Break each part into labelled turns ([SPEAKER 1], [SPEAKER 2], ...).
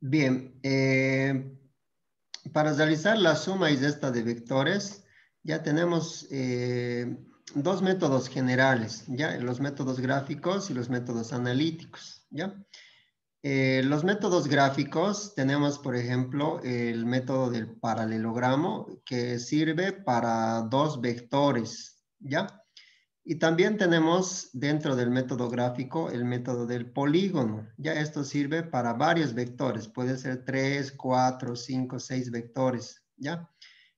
[SPEAKER 1] Bien, para realizar la suma y resta de vectores, ya tenemos dos métodos generales, ya los métodos gráficos y los métodos analíticos, ¿ya? Los métodos gráficos tenemos, por ejemplo, el método del paralelogramo que sirve para dos vectores, ¿ya? Y también tenemos dentro del método gráfico el método del polígono. Ya esto sirve para varios vectores. Puede ser 3, 4, 5, 6 vectores. ¿Ya?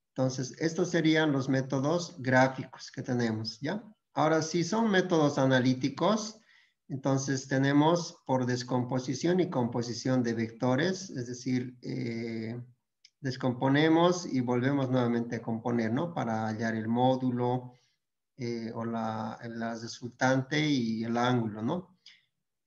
[SPEAKER 1] Entonces, estos serían los métodos gráficos que tenemos. ¿Ya? Ahora, si son métodos analíticos, entonces tenemos por descomposición y composición de vectores. Es decir, descomponemos y volvemos nuevamente a componer, ¿no? Para hallar el módulo, o la resultante y el ángulo, ¿no?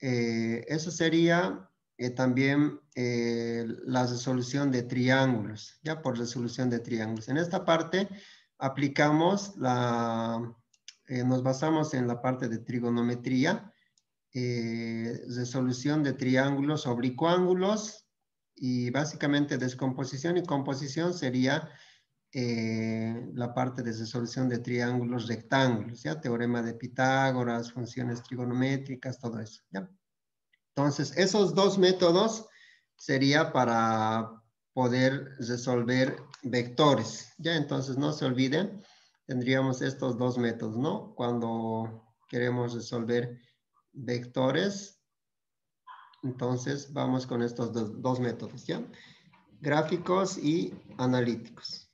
[SPEAKER 1] Eso sería también la resolución de triángulos, ya por resolución de triángulos. En esta parte aplicamos nos basamos en la parte de trigonometría, resolución de triángulos oblicuángulos y básicamente descomposición y composición sería la parte de resolución de triángulos rectángulos, ¿ya? Teorema de Pitágoras, funciones trigonométricas, todo eso, ¿ya? Entonces, esos dos métodos sería para poder resolver vectores, ¿ya? Entonces, no se olviden, tendríamos estos dos métodos, ¿no? Cuando queremos resolver vectores, entonces vamos con estos dos métodos, ¿ya? Gráficos y analíticos.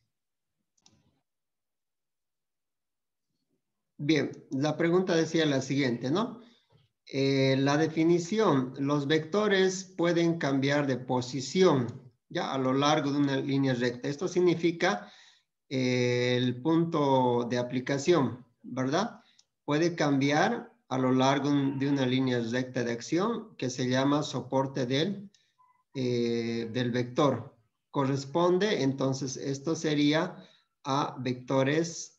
[SPEAKER 1] Bien, la pregunta decía la siguiente, ¿no? La definición, los vectores pueden cambiar de posición, ya a lo largo de una línea recta. Esto significa el punto de aplicación, ¿verdad? Puede cambiar a lo largo de una línea recta de acción que se llama soporte del vector. Corresponde, entonces, esto sería a vectores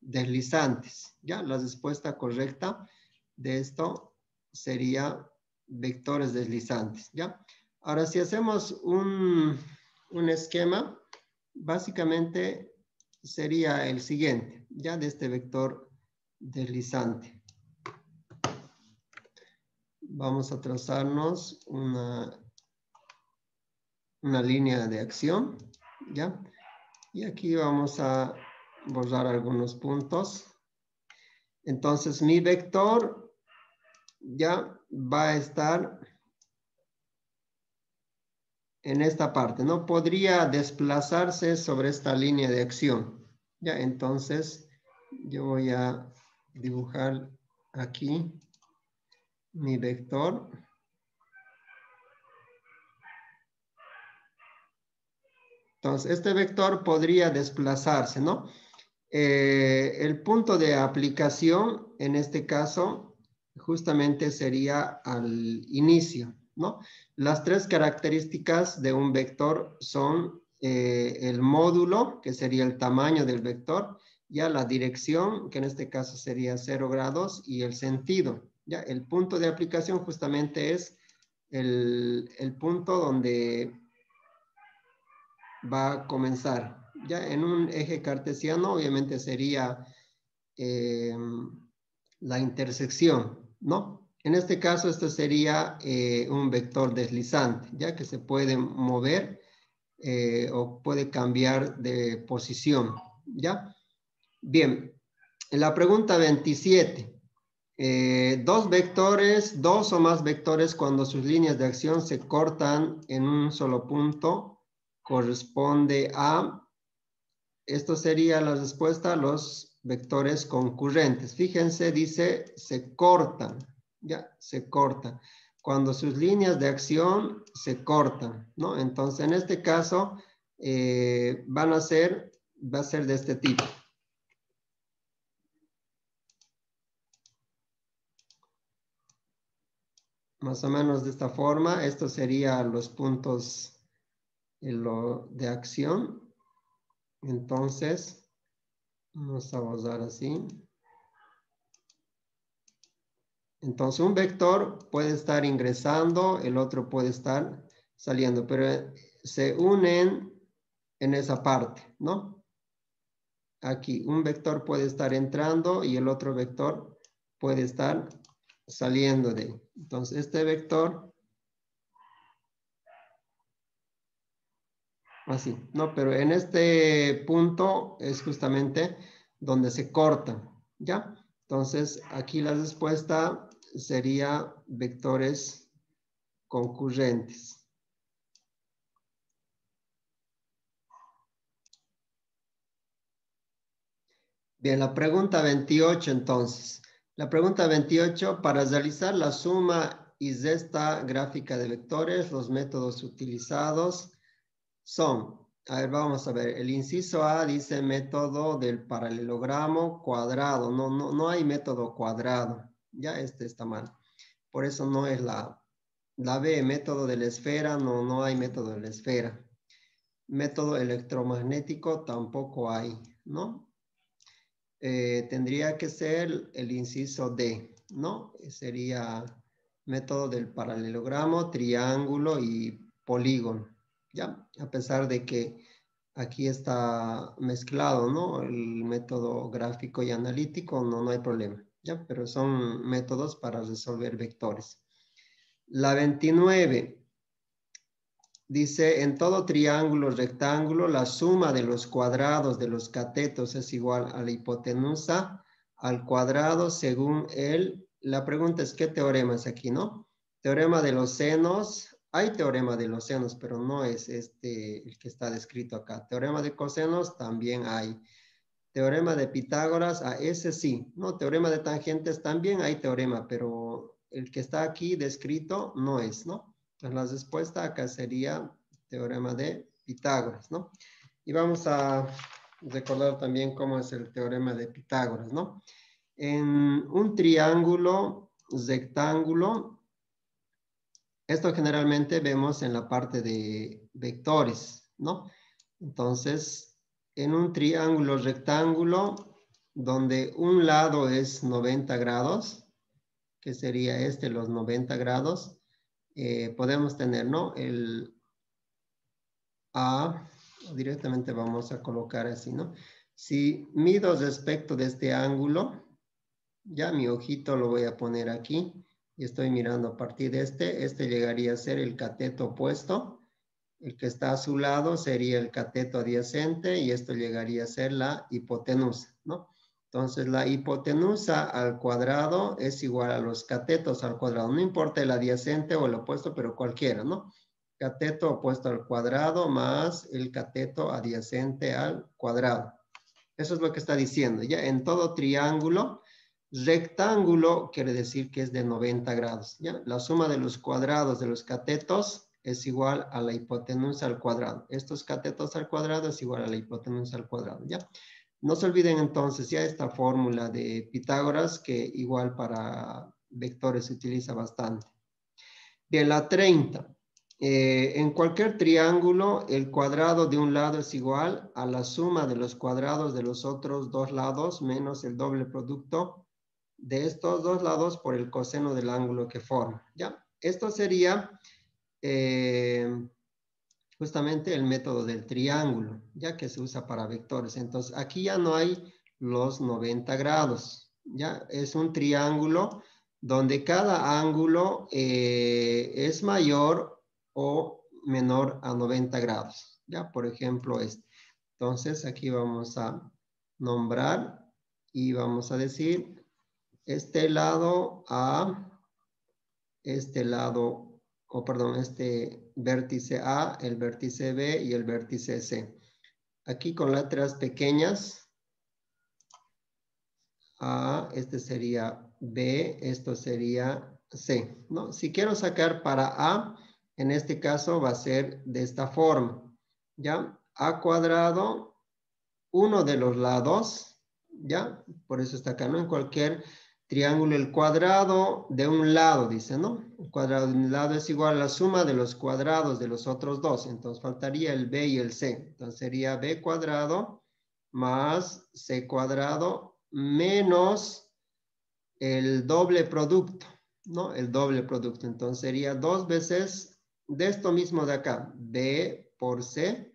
[SPEAKER 1] deslizantes, ¿ya? La respuesta correcta de esto sería vectores deslizantes, ¿ya? Ahora, si hacemos un esquema, básicamente sería el siguiente, ya de este vector deslizante. Vamos a trazarnos una línea de acción, ¿ya? Y aquí vamos a borrar algunos puntos. Entonces, mi vector ya va a estar en esta parte, ¿no? Podría desplazarse sobre esta línea de acción, ¿ya? Entonces, yo voy a dibujar aquí mi vector. Entonces, este vector podría desplazarse, ¿no? El punto de aplicación, en este caso, justamente sería al inicio, ¿no? Las tres características de un vector son el módulo, que sería el tamaño del vector, ya la dirección, que en este caso sería 0 grados, y el sentido. Ya el punto de aplicación justamente es el punto donde va a comenzar. Ya en un eje cartesiano obviamente sería la intersección, ¿no? En este caso esto sería un vector deslizante, ya que se puede mover o puede cambiar de posición, ¿ya? Bien, en la pregunta 27. Dos o más vectores cuando sus líneas de acción se cortan en un solo punto corresponde a, esto sería la respuesta a los vectores concurrentes. Fíjense, dice, se cortan, ya, se cortan. Cuando sus líneas de acción se cortan, ¿no? Entonces, en este caso, va a ser de este tipo. Más o menos de esta forma, esto serían los puntos de acción. Entonces, vamos a borrar así. Entonces, un vector puede estar ingresando, el otro puede estar saliendo, pero se unen en esa parte, ¿no? Aquí un vector puede estar entrando y el otro vector puede estar saliendo de ahí. Entonces, este vector, así, ¿no? Pero en este punto es justamente donde se cortan, ¿ya? Entonces, aquí la respuesta sería vectores concurrentes. Bien, la pregunta 28 entonces. La pregunta 28, para realizar la suma y resta gráfica de vectores, los métodos utilizados son, a ver, vamos a ver, el inciso A dice método del paralelogramo cuadrado. No hay método cuadrado. Ya este está mal. Por eso no es la B, método de la esfera, no hay método de la esfera. Método electromagnético tampoco hay, ¿no? Tendría que ser el inciso D, ¿no? Sería método del paralelogramo, triángulo y polígono, ¿ya? A pesar de que aquí está mezclado, ¿no? El método gráfico y analítico, no hay problema, ¿ya? Pero son métodos para resolver vectores. La 29 dice, en todo triángulo rectángulo, la suma de los cuadrados de los catetos es igual a la hipotenusa al cuadrado según la pregunta es, ¿qué teorema es aquí, no? Teorema de los senos, hay teorema de los senos, pero no es este el que está descrito acá. Teorema de cosenos también hay. Teorema de Pitágoras, a ese sí, ¿no? Teorema de tangentes también hay teorema, pero el que está aquí descrito no es, ¿no? Entonces la respuesta acá sería teorema de Pitágoras, ¿no? Y vamos a recordar también cómo es el teorema de Pitágoras, ¿no? En un triángulo rectángulo, esto generalmente vemos en la parte de vectores, ¿no? Entonces, en un triángulo rectángulo, donde un lado es 90 grados, que sería los 90 grados, podemos tener, ¿no? El A, directamente vamos a colocar así, ¿no? Si mido respecto de este ángulo, ya mi ojito lo voy a poner aquí, y estoy mirando a partir de este llegaría a ser el cateto opuesto, el que está a su lado sería el cateto adyacente y esto llegaría a ser la hipotenusa, ¿no? Entonces la hipotenusa al cuadrado es igual a los catetos al cuadrado, no importa el adyacente o el opuesto, pero cualquiera, ¿no? Cateto opuesto al cuadrado más el cateto adyacente al cuadrado. Eso es lo que está diciendo, ya en todo triángulo, rectángulo quiere decir que es de 90 grados, ¿ya? La suma de los cuadrados de los catetos es igual a la hipotenusa al cuadrado. Estos catetos al cuadrado es igual a la hipotenusa al cuadrado, ¿ya? No se olviden entonces ya esta fórmula de Pitágoras que igual para vectores se utiliza bastante. Bien, la 30. En cualquier triángulo, el cuadrado de un lado es igual a la suma de los cuadrados de los otros dos lados menos el doble producto de estos dos lados por el coseno del ángulo que forma, ¿ya? Esto sería justamente el método del triángulo, ya que se usa para vectores. Entonces, aquí ya no hay los 90 grados, ya es un triángulo donde cada ángulo es mayor o menor a 90 grados, ya, por ejemplo, este. Entonces, aquí vamos a nombrar y vamos a decir este lado A, este lado, o perdón, este vértice A, el vértice B y el vértice C. Aquí con letras pequeñas, A, este sería B, esto sería C, ¿no? Si quiero sacar para A, en este caso va a ser de esta forma, ¿ya? A cuadrado, uno de los lados, ¿ya? Por eso está acá, ¿no? En cualquier triángulo, el cuadrado de un lado, dice, ¿no? El cuadrado de un lado es igual a la suma de los cuadrados de los otros dos. Entonces faltaría el B y el C. Entonces sería B cuadrado más C cuadrado menos el doble producto, ¿no? El doble producto. Entonces sería 2 veces de esto mismo de acá, B por C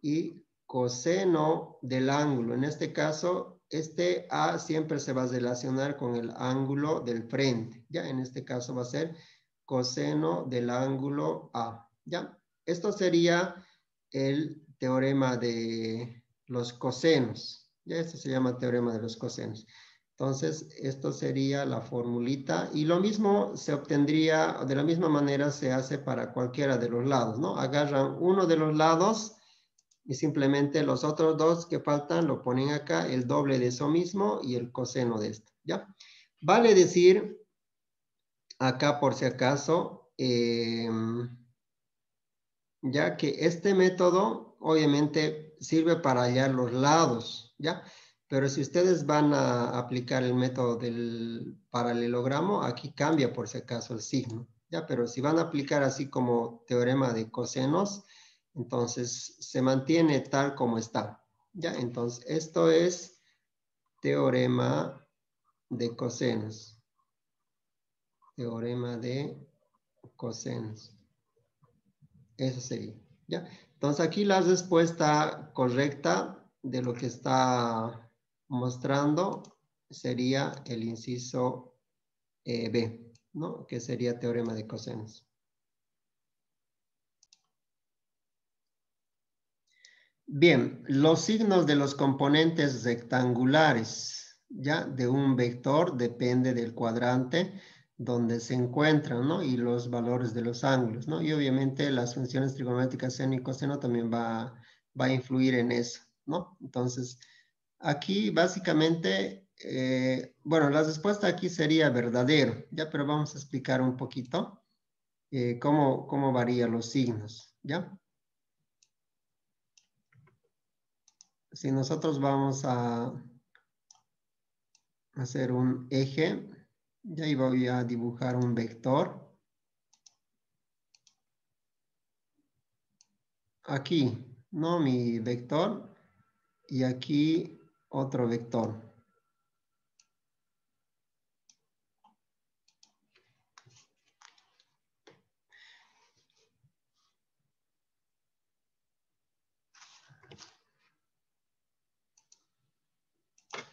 [SPEAKER 1] y coseno del ángulo. En este caso, este A siempre se va a relacionar con el ángulo del frente. Ya, en este caso va a ser coseno del ángulo A. Ya, esto sería el teorema de los cosenos. Ya, esto se llama teorema de los cosenos. Entonces, esto sería la formulita. Y lo mismo se obtendría, de la misma manera se hace para cualquiera de los lados, ¿no? Agarran uno de los lados y simplemente los otros dos que faltan lo ponen acá, el doble de eso mismo y el coseno de esto, ¿ya? Vale decir, acá por si acaso, ya que este método obviamente sirve para hallar los lados, ¿ya? Pero si ustedes van a aplicar el método del paralelogramo, aquí cambia por si acaso el signo, ¿ya? Pero si van a aplicar así como teorema de cosenos, entonces se mantiene tal como está, ¿ya? Entonces esto es teorema de cosenos. Teorema de cosenos. Eso sería, ¿ya? Entonces aquí la respuesta correcta de lo que está mostrando sería el inciso B, ¿no? Que sería teorema de cosenos. Bien, los signos de los componentes rectangulares, ¿ya? De un vector depende del cuadrante donde se encuentran, ¿no? Y los valores de los ángulos, ¿no? Y obviamente las funciones trigonométricas seno y coseno también va a influir en eso, ¿no? Entonces, aquí básicamente, bueno, la respuesta aquí sería verdadero, ¿ya? Pero vamos a explicar un poquito cómo varían los signos, ¿ya? Si nosotros vamos a hacer un eje, y ahí voy a dibujar un vector. Aquí, ¿no? Mi vector. Y aquí otro vector.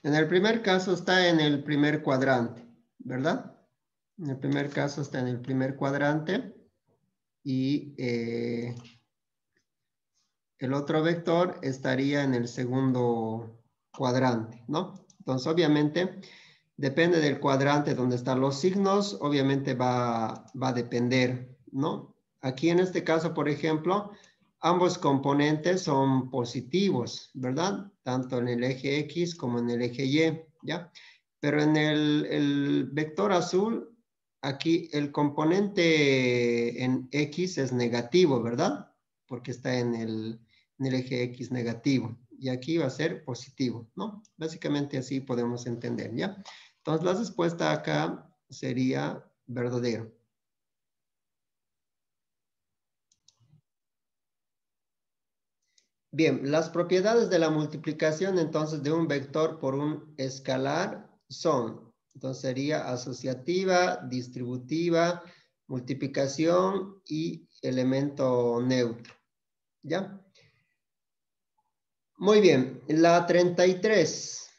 [SPEAKER 1] En el primer caso está en el primer cuadrante, ¿verdad? En el primer caso está en el primer cuadrante. Y el otro vector estaría en el segundo cuadrante, ¿no? Entonces, obviamente, depende del cuadrante donde están los signos, obviamente va a depender, ¿no? Aquí en este caso, por ejemplo, ambos componentes son positivos, ¿verdad? Tanto en el eje X como en el eje Y, ¿ya? Pero en el vector azul, aquí el componente en X es negativo, ¿verdad? Porque está en el eje X negativo. Y aquí va a ser positivo, ¿no? Básicamente así podemos entender, ¿ya? Entonces la respuesta acá sería verdadero. Bien, las propiedades de la multiplicación entonces de un vector por un escalar son, entonces sería asociativa, distributiva, multiplicación y elemento neutro, ¿ya? Muy bien, la 33.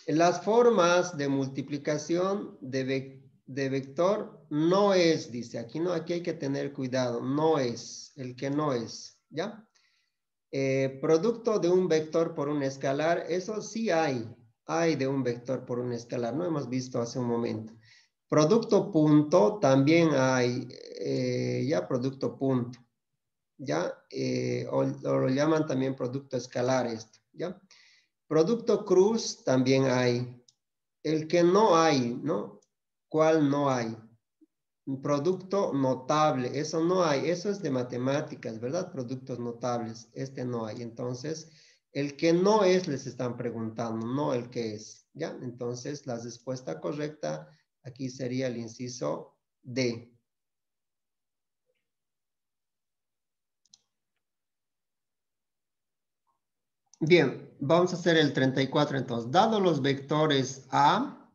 [SPEAKER 1] Las formas de multiplicación de vector no es, dice, aquí no, aquí hay que tener cuidado, no es, el que no es, ¿ya? Producto de un vector por un escalar, eso sí hay de un vector por un escalar, no hemos visto hace un momento. Producto punto también hay, ya producto punto, ya, o lo llaman también producto escalar esto, ya. Producto cruz también hay. El que no hay, ¿no? ¿Cuál no hay? Un producto notable, eso no hay, eso es de matemáticas, ¿verdad? Productos notables, este no hay. Entonces, el que no es, les están preguntando, no el que es, ¿ya? Entonces, la respuesta correcta aquí sería el inciso D. Bien, vamos a hacer el 34 entonces. Dado los vectores A,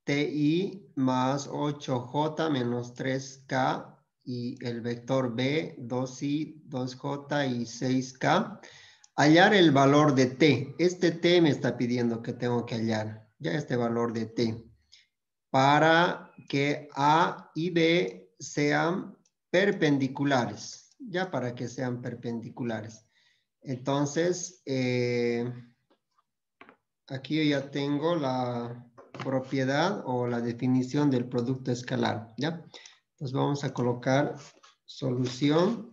[SPEAKER 1] TI más 8J menos 3K y el vector B, 2i, 2j y 6k. Hallar el valor de t. Este t me está pidiendo que tengo que hallar. Ya este valor de t. Para que A y B sean perpendiculares. Ya para que sean perpendiculares. Entonces, aquí yo ya tengo la propiedad o la definición del producto escalar. ¿Ya? Entonces vamos a colocar solución.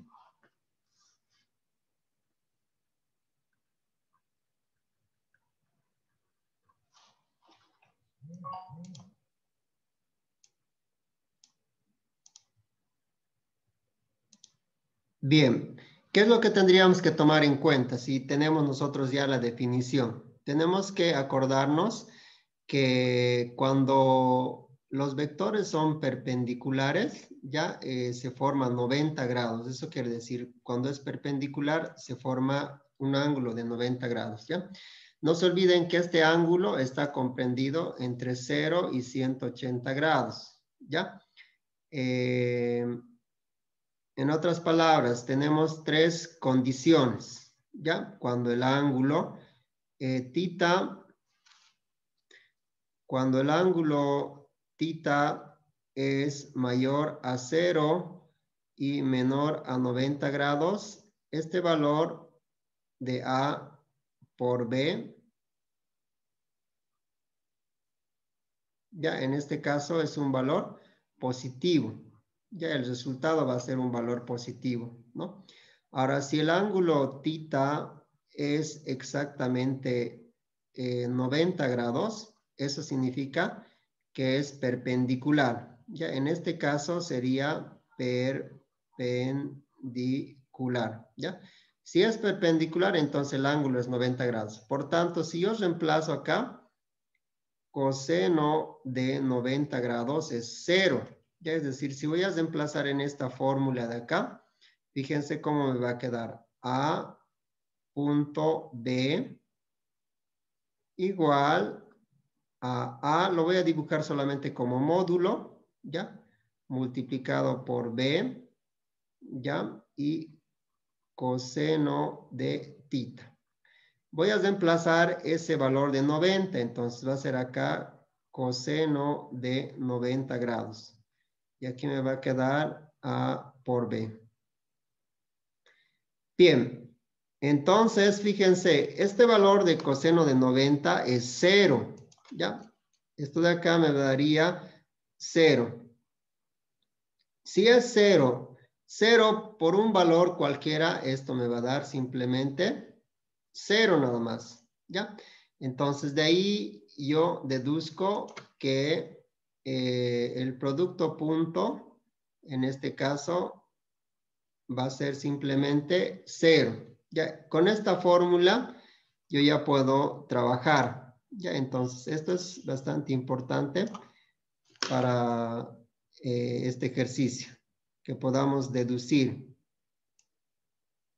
[SPEAKER 1] Bien, ¿qué es lo que tendríamos que tomar en cuenta si tenemos nosotros ya la definición? Tenemos que acordarnos que cuando los vectores son perpendiculares, ya se forman 90 grados. Eso quiere decir, cuando es perpendicular, se forma un ángulo de 90 grados, ¿ya? No se olviden que este ángulo está comprendido entre 0 y 180 grados, ¿ya? En otras palabras, tenemos tres condiciones, ¿ya? Cuando el ángulo tita, cuando el ángulo tita es mayor a 0 y menor a 90 grados, este valor de A por B, ya en este caso es un valor positivo. Ya el resultado va a ser un valor positivo, ¿no? Ahora, si el ángulo tita es exactamente 90 grados, eso significa que es perpendicular. Ya en este caso sería perpendicular, ¿ya? Si es perpendicular, entonces el ángulo es 90 grados. Por tanto, si yo reemplazo acá, coseno de 90 grados es 0. Ya es decir, si voy a reemplazar en esta fórmula de acá, fíjense cómo me va a quedar. A punto B igual a lo voy a dibujar solamente como módulo, ¿ya? Multiplicado por B, ¿ya? Y coseno de tita. Voy a reemplazar ese valor de 90, entonces va a ser acá coseno de 90 grados. Y aquí me va a quedar A por B. Bien, entonces fíjense, este valor de coseno de 90 es 0, ¿ya? Esto de acá me daría 0. Si es 0, 0 por un valor cualquiera, esto me va a dar simplemente 0 nada más, ¿ya? Entonces, de ahí yo deduzco que el producto punto, en este caso, va a ser simplemente 0. Ya, con esta fórmula, yo ya puedo trabajar. Ya, entonces, esto es bastante importante para este ejercicio, que podamos deducir.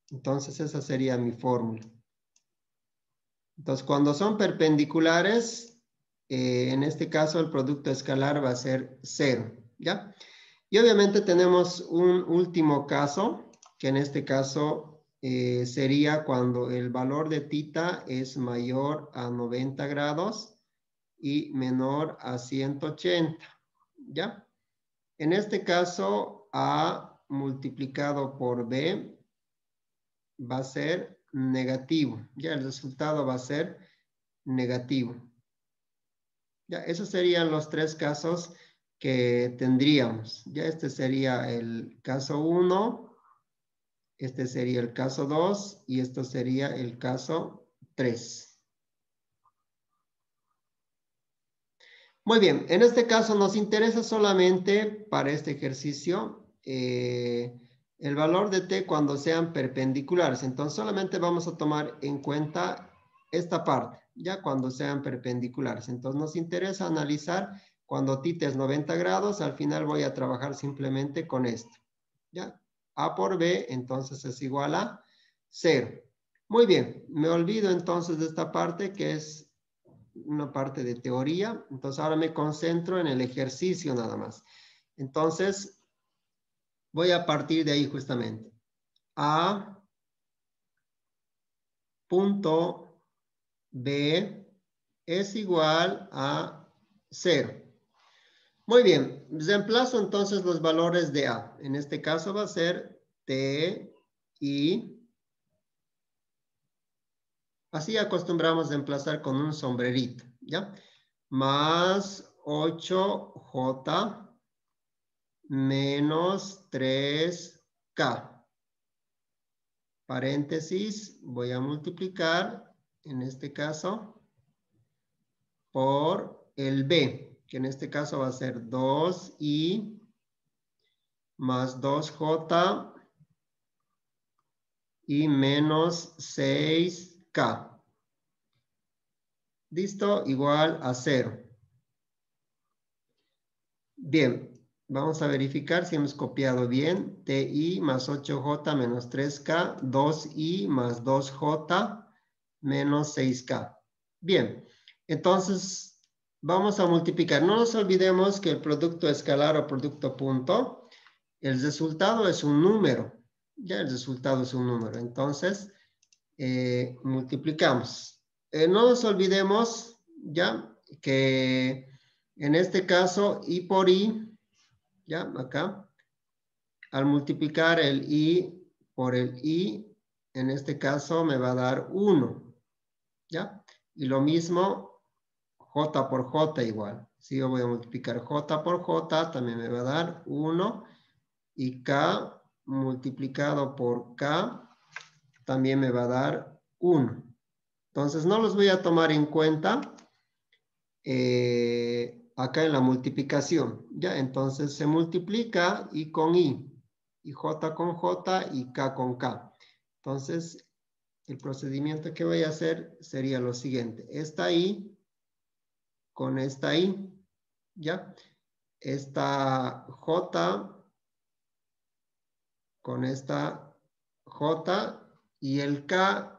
[SPEAKER 1] Entonces, esa sería mi fórmula. Entonces, cuando son perpendiculares, en este caso el producto escalar va a ser 0, ¿ya? Y obviamente tenemos un último caso, que en este caso sería cuando el valor de tita es mayor a 90 grados y menor a 180, ¿ya? En este caso, A multiplicado por B va a ser negativo. Ya el resultado va a ser negativo. Ya, esos serían los tres casos que tendríamos. Ya este sería el caso 1, este sería el caso 2 y esto sería el caso 3. Muy bien, en este caso nos interesa solamente para este ejercicio el valor de t cuando sean perpendiculares. Entonces solamente vamos a tomar en cuenta esta parte, ya cuando sean perpendiculares. Entonces nos interesa analizar cuando tita es 90 grados, al final voy a trabajar simplemente con esto. ¿Ya? A por B entonces es igual a 0. Muy bien, me olvido entonces de esta parte que es una parte de teoría. Entonces ahora me concentro en el ejercicio nada más. Entonces, voy a partir de ahí justamente. A punto B es igual a 0. Muy bien, reemplazo entonces los valores de A. En este caso va a ser T, I. Así acostumbramos a reemplazar con un sombrerito, ¿ya? Más 8J menos 3K. Paréntesis, voy a multiplicar, en este caso, por el B, que en este caso va a ser 2I más 2J y menos 6K. ¿Listo? Igual a 0. Bien, vamos a verificar si hemos copiado bien. TI más 8J menos 3K, 2I más 2J menos 6K. Bien, entonces vamos a multiplicar. No nos olvidemos que el producto escalar o producto punto, el resultado es un número. Ya el resultado es un número. Entonces, multiplicamos. No nos olvidemos ya que en este caso I por I, ya acá, al multiplicar el I por el I, en este caso me va a dar 1, ¿ya? Y lo mismo J por J igual. Si yo voy a multiplicar J por J, también me va a dar 1 y K multiplicado por K también me va a dar 1. Entonces no los voy a tomar en cuenta acá en la multiplicación. ¿Ya? Entonces se multiplica I con I, y J con J y K con K. Entonces el procedimiento que voy a hacer sería lo siguiente. Esta I con esta I, ¿ya? Esta J con esta J y el K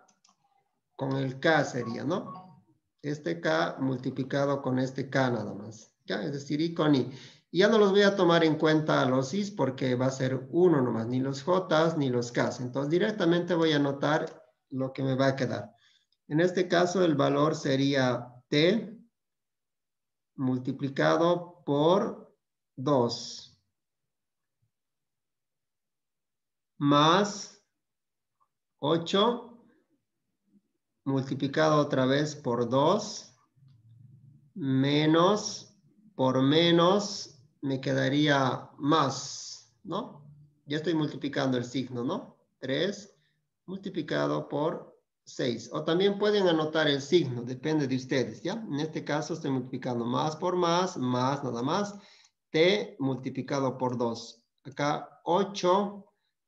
[SPEAKER 1] con el K sería, ¿no? Este K multiplicado con este K nada más, ¿ya? Es decir, I con I. Y ya no los voy a tomar en cuenta a los I's porque va a ser 1 nomás, ni los J's ni los K's. Entonces directamente voy a anotar lo que me va a quedar. En este caso el valor sería T multiplicado por 2 más 8 multiplicado otra vez por 2 menos, por menos, me quedaría más, ¿no? Ya estoy multiplicando el signo, ¿no? 3 multiplicado por 6. O también pueden anotar el signo, depende de ustedes, ¿ya? En este caso estoy multiplicando más por más nada más, t multiplicado por 2. Acá 8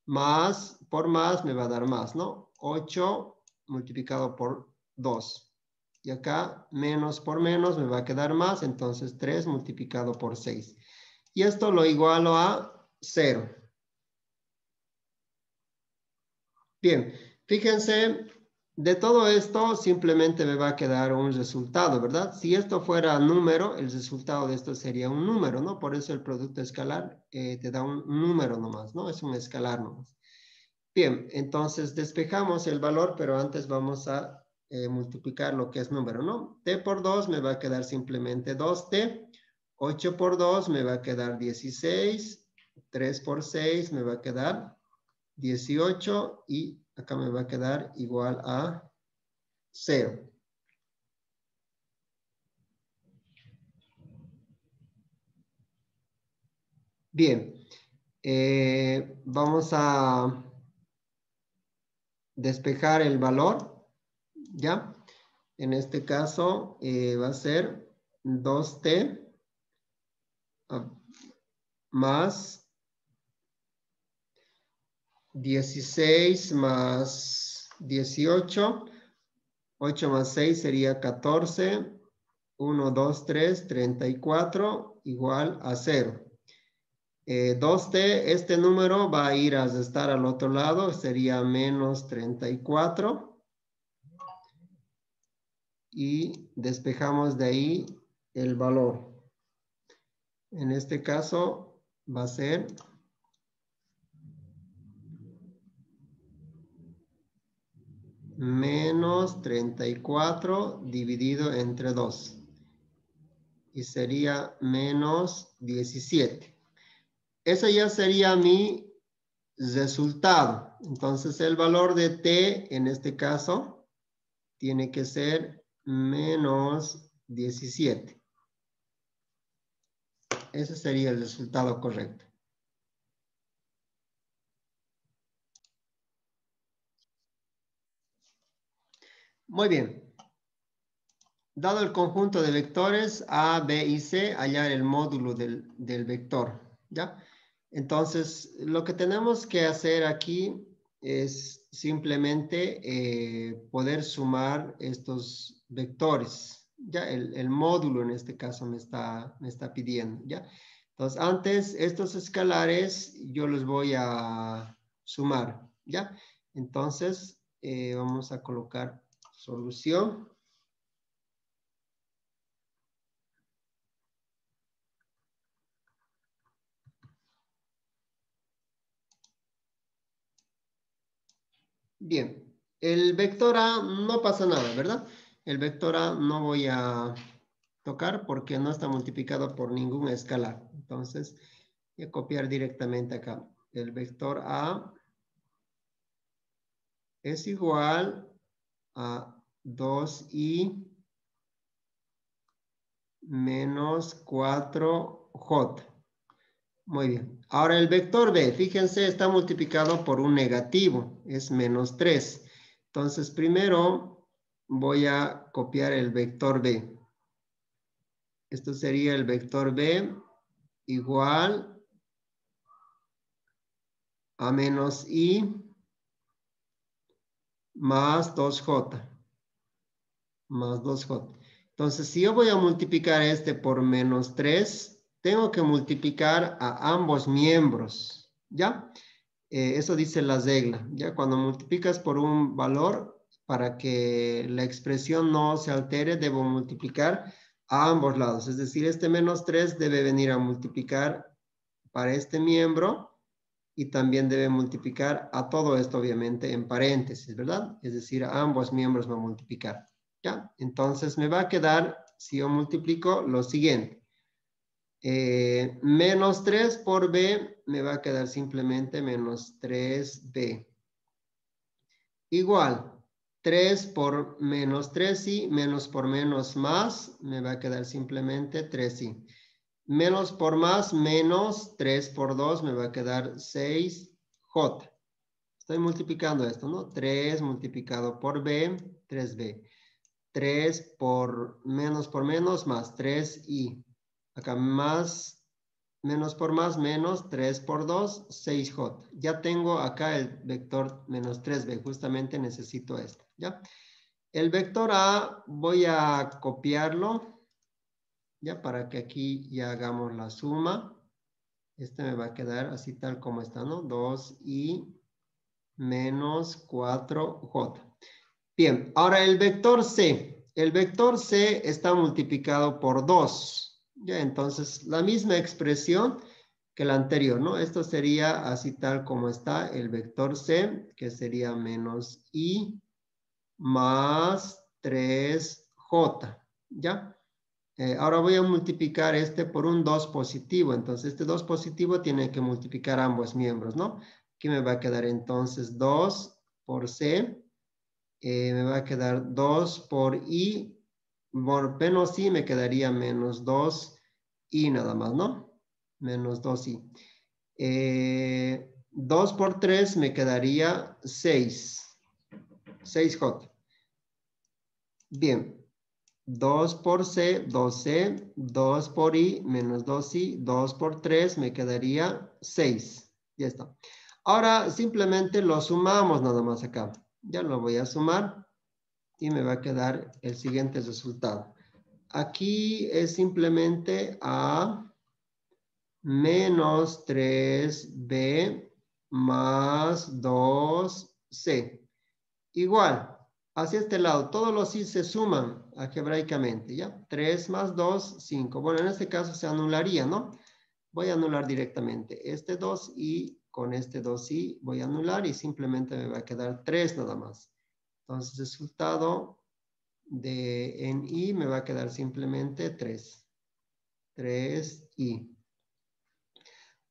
[SPEAKER 1] más por más me va a dar más, ¿no? 8 multiplicado por 2. Y acá menos por menos me va a quedar más, entonces 3 multiplicado por 6. Y esto lo igualo a 0. Bien, fíjense, de todo esto simplemente me va a quedar un resultado, ¿verdad? Si esto fuera número, el resultado de esto sería un número, ¿no? Por eso el producto escalar te da un número nomás, ¿no? Es un escalar nomás. Bien, entonces despejamos el valor, pero antes vamos a multiplicar lo que es número, ¿no? T por 2 me va a quedar simplemente 2T. 8 por 2 me va a quedar 16. 3 por 6 me va a quedar 18. Y acá me va a quedar igual a 0. Bien. Vamos a despejar el valor, ¿ya? En este caso va a ser 2T más 16 más 18. 8 más 6 sería 14. 1, 2, 3, 34 igual a 0. 2T, este número va a ir a restar al otro lado, sería menos 34. Y despejamos de ahí el valor. En este caso va a ser menos 34 dividido entre 2. Y sería menos 17. Eso ya sería mi resultado. Entonces el valor de t en este caso tiene que ser menos 17. Ese sería el resultado correcto. Muy bien. Dado el conjunto de vectores A, B y C, hallar el módulo del vector, ¿ya? Entonces, lo que tenemos que hacer aquí es simplemente poder sumar estos vectores, ¿ya? El módulo en este caso me está pidiendo, ¿ya? Entonces, antes estos escalares yo los voy a sumar, ¿ya? Entonces, vamos a colocar solución. Bien, el vector A no pasa nada, ¿verdad? El vector A no voy a tocar porque no está multiplicado por ningún escalar. Entonces, voy a copiar directamente acá. El vector A es igual a 2i menos 4j. Muy bien. Ahora el vector B, fíjense, está multiplicado por un negativo, es menos 3. Entonces, primero voy a copiar el vector B. Esto sería el vector B igual a menos I más 2J. Más 2J. Entonces, si yo voy a multiplicar este por menos 3, tengo que multiplicar a ambos miembros, ¿ya? Eso dice la regla, ¿ya? Cuando multiplicas por un valor, para que la expresión no se altere, debo multiplicar a ambos lados. Es decir, este menos 3 debe venir a multiplicar para este miembro y también debe multiplicar a todo esto, obviamente, en paréntesis, ¿verdad? Es decir, a ambos miembros va a multiplicar, ¿ya? Entonces, me va a quedar, si yo multiplico, lo siguiente. Menos 3 por b me va a quedar simplemente menos 3b. Igual, 3 por menos 3i, menos por menos más, me va a quedar simplemente 3i. Menos por más, menos 3 por 2, me va a quedar 6j. Estoy multiplicando esto, ¿no? 3 multiplicado por b, 3b. 3 por menos, más 3i. Acá más, menos por más, menos 3 por 2, 6j. Ya tengo acá el vector menos 3b. Justamente necesito esto, ¿ya? El vector A voy a copiarlo, ya, para que aquí ya hagamos la suma. Este me va a quedar así tal como está, ¿no? 2i menos 4j. Bien, ahora el vector C. El vector C está multiplicado por 2. Ya, entonces, la misma expresión que la anterior, ¿no? Esto sería así tal como está el vector C, que sería menos I más 3J. ¿Ya? Ahora voy a multiplicar este por un 2 positivo. Entonces, este 2 positivo tiene que multiplicar ambos miembros, ¿no? Aquí me va a quedar entonces 2 por C. Me va a quedar 2 por I. Por menos I me quedaría menos 2I nada más, ¿no? Menos 2I. 2 por 3 me quedaría 6. 6J. Bien. 2 por C, 2C, 2 por I, menos 2I, 2 por 3, me quedaría 6. Ya está. Ahora simplemente lo sumamos nada más acá. Ya lo voy a sumar y me va a quedar el siguiente resultado. Aquí es simplemente A menos 3B más 2C. Igual. Hacia este lado, todos los i se suman algebraicamente, ¿ya? 3 más 2, 5. Bueno, en este caso se anularía, ¿no? Voy a anular directamente este 2i con este 2i voy a anular y simplemente me va a quedar 3 nada más. Entonces, resultado en i me va a quedar simplemente 3. 3i.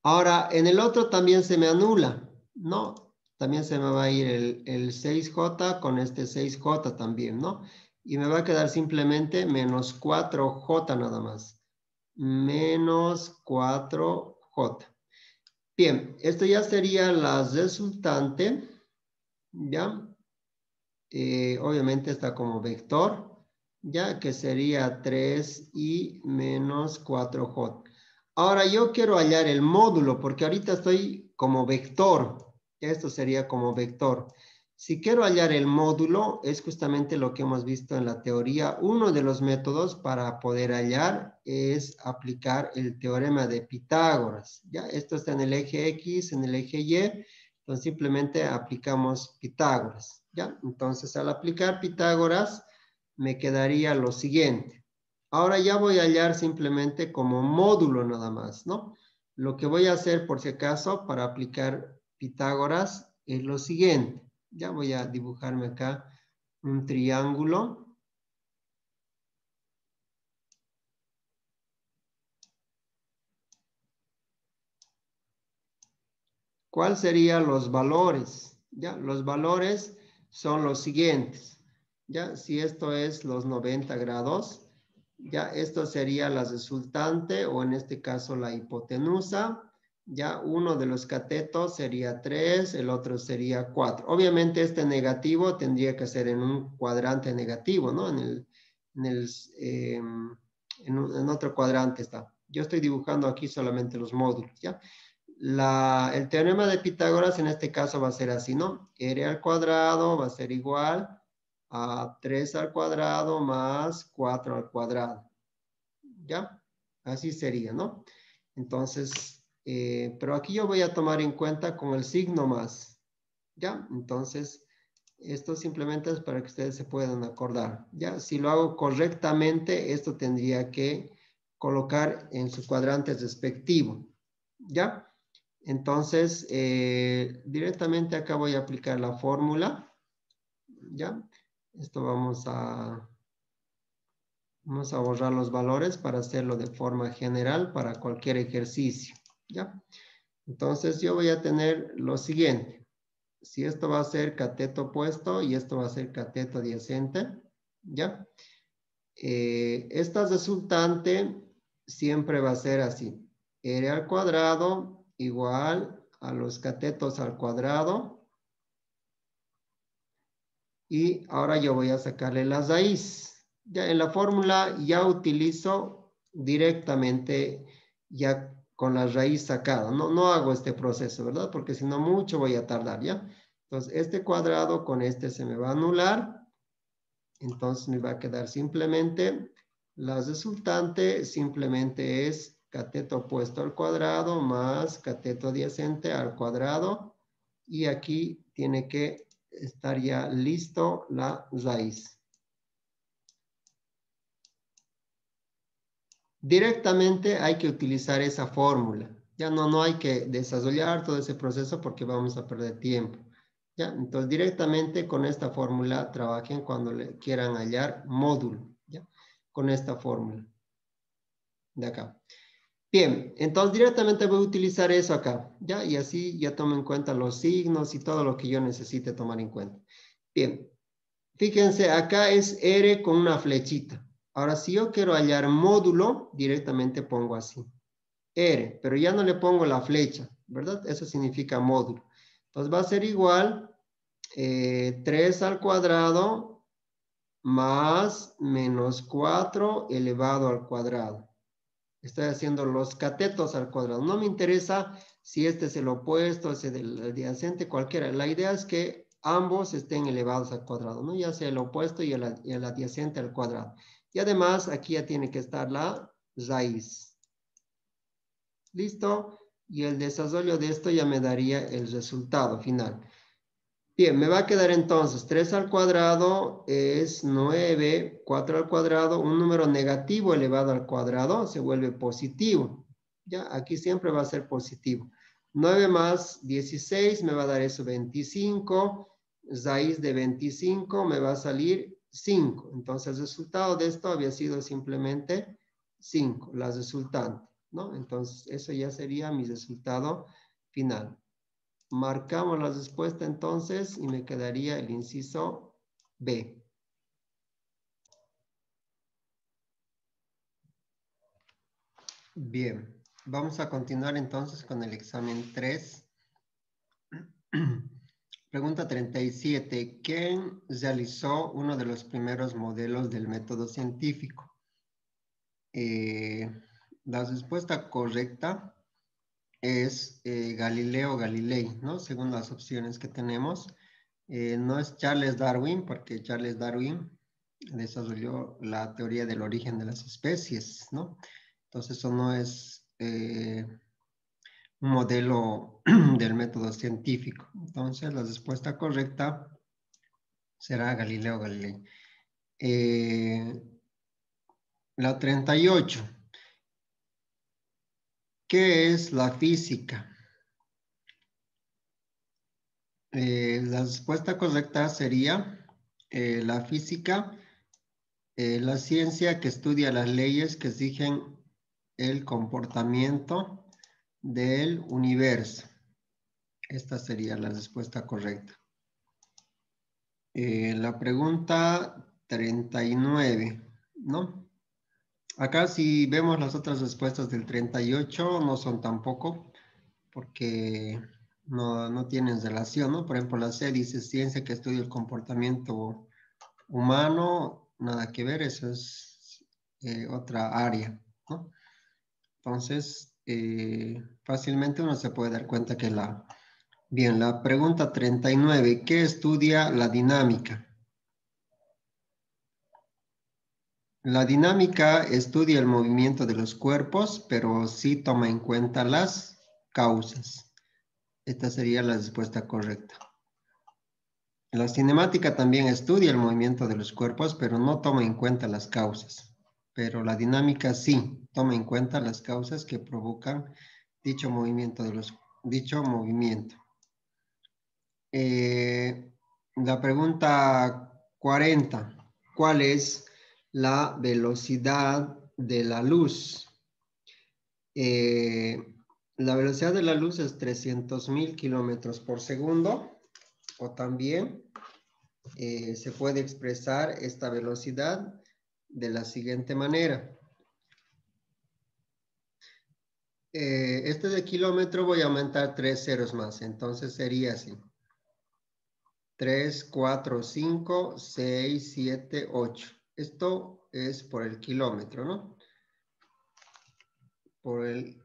[SPEAKER 1] Ahora, en el otro también se me anula, ¿no? También se me va a ir el 6j con este 6j también, ¿no? Y me va a quedar simplemente menos 4j nada más. Menos 4j. Bien, esto ya sería la resultante, ¿ya? Obviamente está como vector, ya que sería 3i menos 4j. Ahora yo quiero hallar el módulo, porque ahorita estoy como vector. Esto sería como vector. Si quiero hallar el módulo, es justamente lo que hemos visto en la teoría. Uno de los métodos para poder hallar es aplicar el teorema de Pitágoras. ¿Ya? Esto está en el eje X, en el eje Y. Entonces simplemente aplicamos Pitágoras. ¿Ya? Entonces al aplicar Pitágoras me quedaría lo siguiente. Ahora ya voy a hallar simplemente como módulo nada más, ¿no? Lo que voy a hacer por si acaso para aplicar Pitágoras es lo siguiente. Ya voy a dibujarme acá un triángulo. ¿Cuáles serían los valores? Ya, los valores son los siguientes. Ya, si esto es los 90 grados, ya esto sería la resultante, o en este caso la hipotenusa. Ya uno de los catetos sería 3, el otro sería 4. Obviamente este negativo tendría que ser en un cuadrante negativo, ¿no? En otro cuadrante está. Yo estoy dibujando aquí solamente los módulos, ¿ya? El teorema de Pitágoras en este caso va a ser así, ¿no? R al cuadrado va a ser igual a 3 al cuadrado más 4 al cuadrado. ¿Ya? Así sería, ¿no? Entonces, pero aquí yo voy a tomar en cuenta con el signo más. ¿Ya? Entonces, esto simplemente es para que ustedes se puedan acordar. ¿Ya? Si lo hago correctamente, esto tendría que colocar en su cuadrante respectivo. ¿Ya? Entonces, directamente acá voy a aplicar la fórmula. ¿Ya? Esto vamos a borrar los valores para hacerlo de forma general para cualquier ejercicio. ¿Ya? Entonces, yo voy a tener lo siguiente. Si esto va a ser cateto opuesto y esto va a ser cateto adyacente, ¿ya? Esta resultante siempre va a ser así. R al cuadrado igual a los catetos al cuadrado. Y ahora yo voy a sacarle la raíz. Ya en la fórmula ya utilizo directamente ya con la raíz sacada. No hago este proceso, ¿verdad? Porque si no mucho voy a tardar, ¿ya? Entonces este cuadrado con este se me va a anular. Entonces me va a quedar simplemente, la resultante simplemente es cateto opuesto al cuadrado más cateto adyacente al cuadrado. Y aquí tiene que estar ya listo la raíz. Directamente hay que utilizar esa fórmula. Ya no hay que desarrollar todo ese proceso porque vamos a perder tiempo. ¿Ya? Entonces, directamente con esta fórmula trabajen cuando le quieran hallar módulo. ¿Ya? Con esta fórmula de acá. Bien, entonces directamente voy a utilizar eso acá. ¿Ya? Y así ya tomo en cuenta los signos y todo lo que yo necesite tomar en cuenta. Bien, fíjense, acá es R con una flechita. Ahora, si yo quiero hallar módulo, directamente pongo así. R, pero ya no le pongo la flecha, ¿verdad? Eso significa módulo. Entonces va a ser igual 3 al cuadrado más menos 4 elevado al cuadrado. Estoy haciendo los catetos al cuadrado. No me interesa si este es el opuesto, ese del adyacente, cualquiera. La idea es que ambos estén elevados al cuadrado, ¿no? Ya sea el opuesto y el adyacente al cuadrado. Y además aquí ya tiene que estar la raíz. ¿Listo? Y el desarrollo de esto ya me daría el resultado final. Bien, me va a quedar entonces 3 al cuadrado es 9, 4 al cuadrado, un número negativo elevado al cuadrado se vuelve positivo. Ya, aquí siempre va a ser positivo. 9 más 16 me va a dar eso 25. raíz de 25 me va a salir 5. Entonces, el resultado de esto había sido simplemente 5, la resultante, ¿no? Entonces, eso ya sería mi resultado final. Marcamos la respuesta entonces y me quedaría el inciso B. Bien, vamos a continuar entonces con el examen 3. Pregunta 37. ¿Quién realizó uno de los primeros modelos del método científico? La respuesta correcta es Galileo Galilei, ¿no? Según las opciones que tenemos. No es Charles Darwin, porque Charles Darwin desarrolló la teoría del origen de las especies, ¿no? Entonces eso no es un modelo del método científico. Entonces la respuesta correcta será Galileo Galilei. La 38. ¿Qué es la física? La respuesta correcta sería la física, la ciencia que estudia las leyes que rigen el comportamiento del universo. Esta sería la respuesta correcta. La pregunta 39, ¿no? Acá si vemos las otras respuestas del 38 no son tampoco, porque no tienen relación, ¿no? Por ejemplo, la C dice ciencia que estudia el comportamiento humano, nada que ver, eso es otra área, ¿no? Entonces, fácilmente uno se puede dar cuenta que la... Bien, la pregunta 39, ¿qué estudia la dinámica? La dinámica estudia el movimiento de los cuerpos, pero sí toma en cuenta las causas. Esta sería la respuesta correcta. La cinemática también estudia el movimiento de los cuerpos, pero no toma en cuenta las causas. Pero la dinámica sí toma en cuenta las causas que provocan dicho movimiento La pregunta 40. ¿Cuál es la velocidad de la luz? La velocidad de la luz es 300.000 kilómetros por segundo, o también se puede expresar esta velocidad de la siguiente manera. Este de kilómetro voy a aumentar 3 ceros más, entonces sería así. 3, 4, 5, 6, 7, 8. Esto es por el kilómetro, ¿no? Por el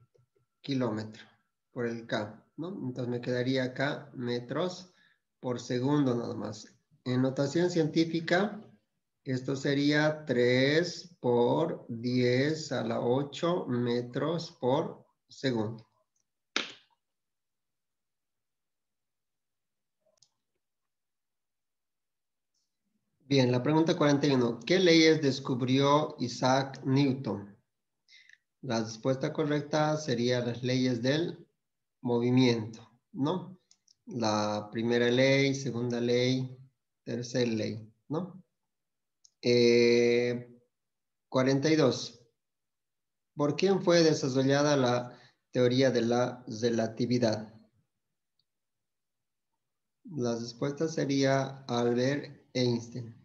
[SPEAKER 1] kilómetro, por el K, ¿no? Entonces me quedaría acá metros por segundo nada más. En notación científica, esto sería 3 por 10 a la 8 metros por segundo. Bien, la pregunta 41. ¿Qué leyes descubrió Isaac Newton? La respuesta correcta sería las leyes del movimiento, ¿no? La primera ley, segunda ley, tercera ley, ¿no? 42. ¿Por quién fue desarrollada la teoría de la relatividad? La respuesta sería Albert Einstein.